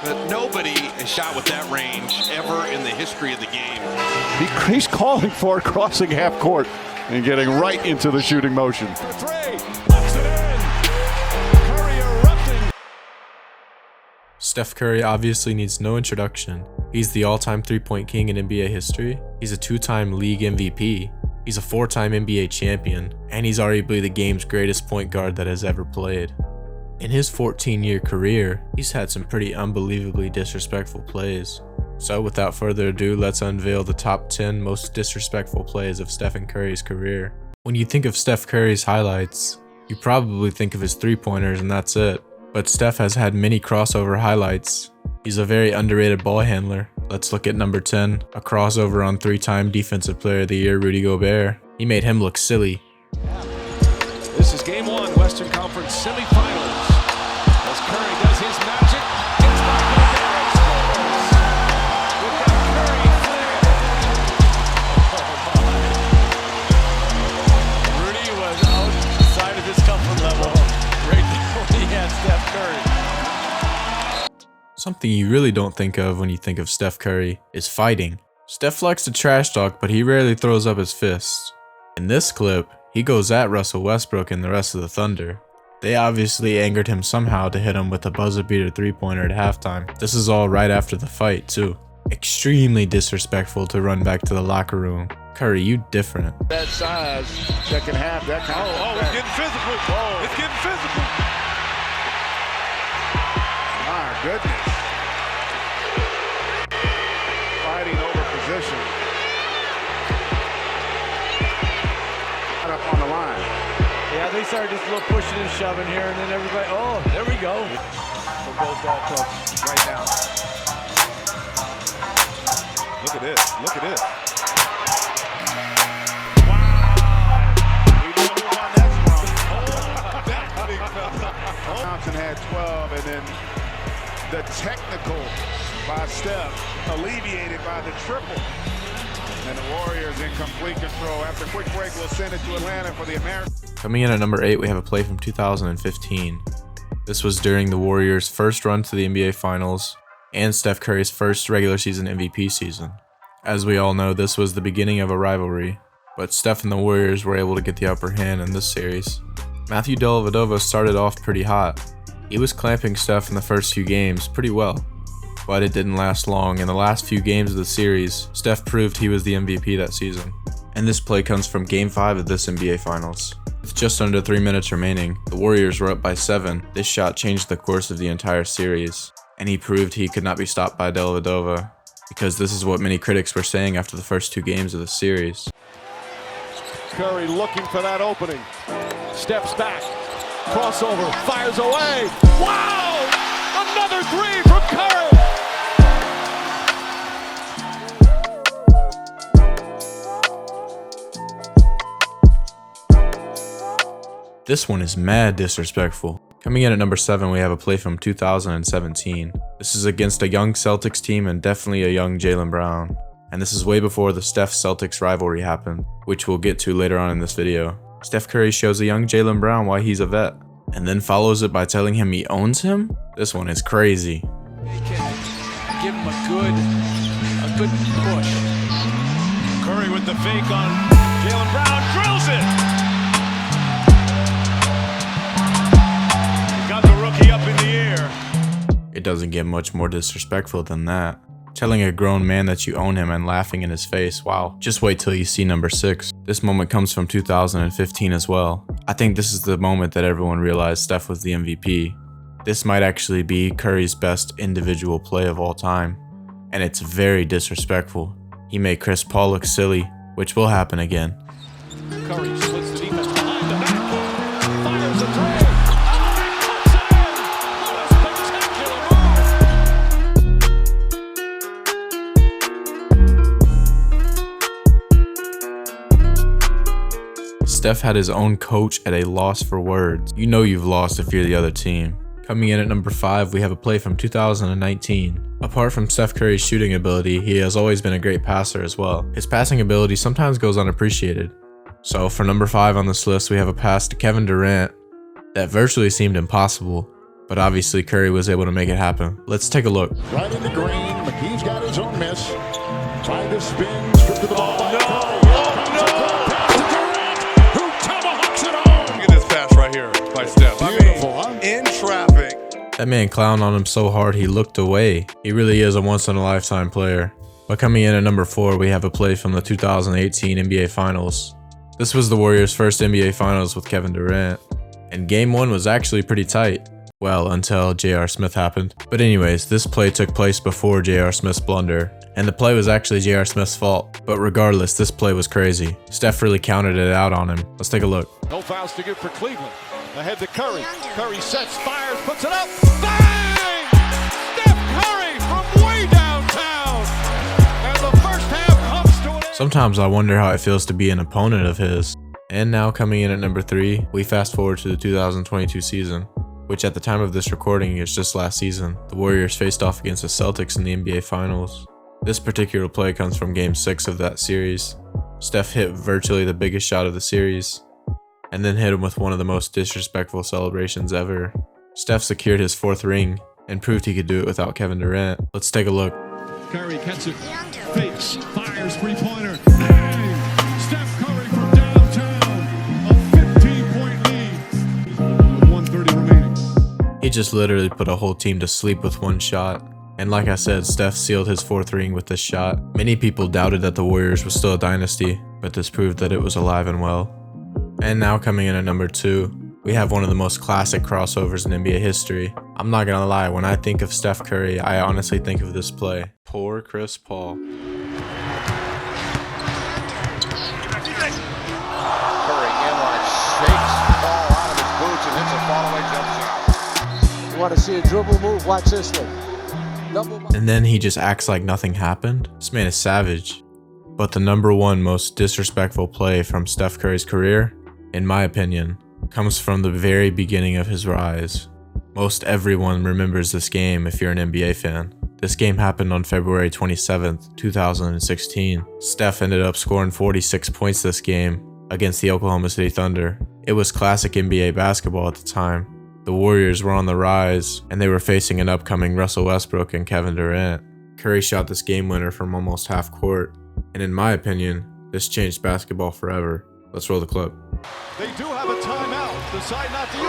But nobody has shot with that range ever in the history of the game. He's calling for it, crossing half court and getting right into the shooting motion. For three, locks it in. Curry erupting. Steph Curry obviously needs no introduction. He's the all-time three-point king in NBA history. He's a two-time league MVP. He's a four-time NBA champion. And he's arguably the game's greatest point guard that has ever played. In his 14-year career, he's had some pretty unbelievably disrespectful plays. So without further ado, let's unveil the top 10 most disrespectful plays of Stephen Curry's career. When you think of Steph Curry's highlights, you probably think of his three-pointers and that's it. But Steph has had many crossover highlights. He's a very underrated ball handler. Let's look at number 10, a crossover on three-time Defensive Player of the Year Rudy Gobert. He made him look silly. This is game one, Western Conference semifinals. As Curry does his magic, it's by Gobert, scores. We've got Curry flared. Rudy was outside of his comfort level right there when he had Steph Curry. Something you really don't think of when you think of Steph Curry is fighting. Steph likes to trash talk, but he rarely throws up his fists. In this clip, he goes at Russell Westbrook and the rest of the Thunder. They obviously angered him somehow to hit him with a buzzer beater three-pointer at halftime. This is all right after the fight too. Extremely disrespectful to run back to the locker room. Curry, you different. That size, second half, that kind of. Oh, it's getting physical. Oh, it's getting physical. My goodness. Fighting over position. Right up on the line. Yeah, they started just a little pushing and shoving here, and then everybody, oh, there we go. We'll go ball club right now. Look at this. Look at this. We know who won that from. Thompson had 12, and then the technical by Steph alleviated by the triple. And the Warriors in complete control. After a quick break, we'll send it to Atlanta for the Americans. Coming in at number 8, we have a play from 2015. This was during the Warriors' first run to the NBA Finals and Steph Curry's first regular season MVP season. As we all know, this was the beginning of a rivalry, but Steph and the Warriors were able to get the upper hand in this series. Matthew Dellavedova started off pretty hot. He was clamping Steph in the first few games pretty well, but it didn't last long. In the last few games of the series, Steph proved he was the MVP that season. And this play comes from Game 5 of this NBA Finals. With just under 3 minutes remaining, the Warriors were up by 7. This shot changed the course of the entire series, and he proved he could not be stopped by Dellavedova, because this is what many critics were saying after the first 2 games of the series. Curry looking for that opening. Steps back. Crossover. Fires away. Wow! Another three from Curry! This one is mad disrespectful. Coming in at number 7, we have a play from 2017. This is against a young Celtics team and definitely a young Jaylen Brown. And this is way before the Steph-Celtics rivalry happened, which we'll get to later on in this video. Steph Curry shows a young Jaylen Brown why he's a vet, and then follows it by telling him he owns him? This one is crazy. They can give him a good push. Curry with the fake on Jaylen Brown, drills it. He got the rookie up in the air. It doesn't get much more disrespectful than that. Telling a grown man that you own him and laughing in his face, wow. Just wait till you see number 6. This moment comes from 2015 as well. I think this is the moment that everyone realized Steph was the MVP. This might actually be Curry's best individual play of all time. And it's very disrespectful. He made Chris Paul look silly, which will happen again. Curry splits the defense behind the back. Fires a three. Steph had his own coach at a loss for words. You know you've lost if you're the other team. Coming in at number 5, we have a play from 2019. Apart from Steph Curry's shooting ability, he has always been a great passer as well. His passing ability sometimes goes unappreciated. So for number 5 on this list, we have a pass to Kevin Durant that virtually seemed impossible. but obviously Curry was able to make it happen. Let's take a look. Right in the green. McKee's got his own miss. Tried to spin. Stripped to the ball. Who tomahawks it home? Look at this pass right here by Steph. Beautiful, huh? In traffic. That man clowned on him so hard he looked away. He really is a once-in-a-lifetime player. But coming in at number 4, we have a play from the 2018 NBA Finals. This was the Warriors' first NBA Finals with Kevin Durant, and Game 1 was actually pretty tight. Well, until J.R. Smith happened. But anyways, this play took place before J.R. Smith's blunder, and the play was actually J.R. Smith's fault. But regardless, this play was crazy. Steph really counted it out on him. Let's take a look. No fouls to give for Cleveland. Ahead to Curry. Curry sets, fires, puts it up. Bang! Steph Curry from way downtown. And the first half comes to an end. Sometimes I wonder how it feels to be an opponent of his. And now coming in at number 3, we fast forward to the 2022 season, which at the time of this recording is just last season. The Warriors faced off against the Celtics in the NBA Finals. This particular play comes from Game 6 of that series. Steph hit virtually the biggest shot of the series, and then hit him with one of the most disrespectful celebrations ever. Steph secured his 4th ring and proved he could do it without Kevin Durant. Let's take a look. Curry gets it, fakes, fires, three-pointer. Bang! Steph Curry from downtown. A 15-point lead with 1:30 remaining. He just literally put a whole team to sleep with one shot. And like I said, Steph sealed his 4th ring with this shot. Many people doubted that the Warriors was still a dynasty, but this proved that it was alive and well. And now coming in at number 2, we have one of the most classic crossovers in NBA history. I'm not gonna lie, when I think of Steph Curry, I honestly think of this play. Poor Chris Paul. Curry inline shakes Paul out of his boots and hits a fallaway jump shot. You want to see a dribble move? Watch this one. And then he just acts like nothing happened? This man is savage. But the number 1 most disrespectful play from Steph Curry's career, in my opinion, comes from the very beginning of his rise. Most everyone remembers this game if you're an NBA fan. This game happened on February 27th, 2016. Steph ended up scoring 46 points this game against the Oklahoma City Thunder. It was classic NBA basketball at the time. The Warriors were on the rise, and they were facing an upcoming Russell Westbrook and Kevin Durant. Curry shot this game winner from almost half court, and in my opinion, this changed basketball forever. Let's roll the clip. They do have a timeout. Decide not to use